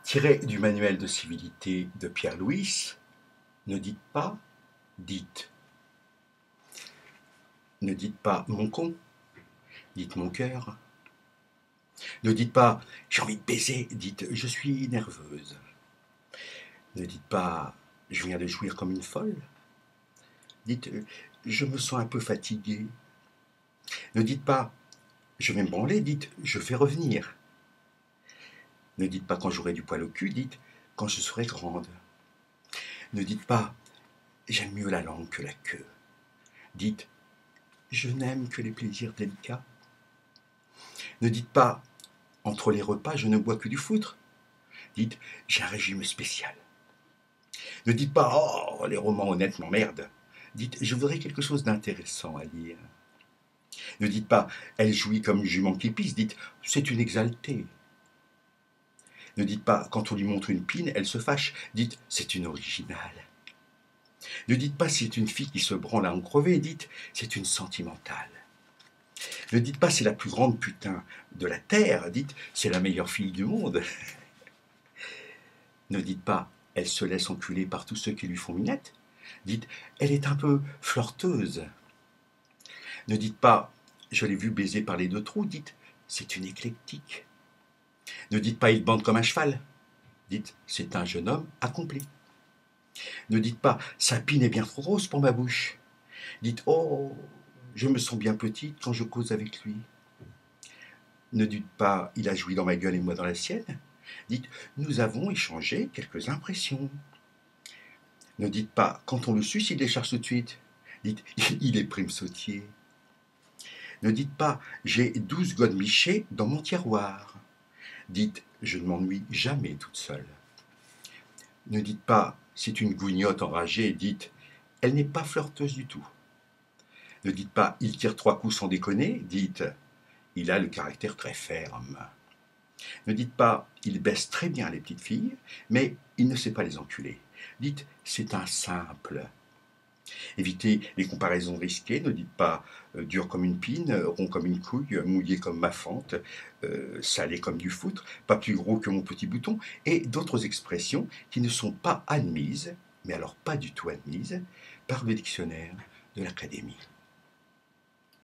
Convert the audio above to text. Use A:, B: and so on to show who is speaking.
A: Tiré du manuel de civilité de Pierre Louis, ne dites pas, dites. Ne dites pas mon con, dites mon cœur. Ne dites pas j'ai envie de baiser, dites je suis nerveuse. Ne dites pas je viens de jouir comme une folle, dites je me sens un peu fatiguée. Ne dites pas je vais me branler, dites je vais revenir. Ne dites pas quand j'aurai du poil au cul, dites quand je serai grande. Ne dites pas j'aime mieux la langue que la queue, dites je n'aime que les plaisirs délicats. Ne dites pas entre les repas je ne bois que du foutre, dites j'ai un régime spécial. Ne dites pas oh les romans honnêtes m'emmerdent, dites je voudrais quelque chose d'intéressant à lire. Ne dites pas elle jouit comme une jument qui pisse, dites c'est une exaltée. Ne dites pas quand on lui montre une pine elle se fâche, dites c'est une originale. Ne dites pas c'est une fille qui se branle à en crever, dites c'est une sentimentale. Ne dites pas c'est la plus grande putain de la terre, dites c'est la meilleure fille du monde. Ne dites pas elle se laisse enculer par tous ceux qui lui font minette, dites elle est un peu flirteuse. Ne dites pas je l'ai vue baiser par les deux trous, dites c'est une éclectique. Ne dites pas il bande comme un cheval, dites c'est un jeune homme accompli. Ne dites pas sa pine est bien trop grosse pour ma bouche, dites oh je me sens bien petite quand je cause avec lui. Ne dites pas il a joui dans ma gueule et moi dans la sienne, dites nous avons échangé quelques impressions. Ne dites pas quand on le suce il les cherche tout de suite, dites il est prime sautier. Ne dites pas j'ai 12 godemichés dans mon tiroir, dites je ne m'ennuie jamais toute seule. Ne dites pas c'est une gougnotte enragée, dites elle n'est pas flirteuse du tout. Ne dites pas il tire 3 coups sans déconner, dites il a le caractère très ferme. Ne dites pas il baisse très bien les petites filles, mais il ne sait pas les enculer, dites c'est un simple. Évitez les comparaisons risquées, ne dites pas dur comme une pine, rond comme une couille, mouillé comme ma fente, salé comme du foutre, pas plus gros que mon petit bouton, et d'autres expressions qui ne sont pas admises, mais alors pas du tout admises, par le dictionnaire de l'Académie.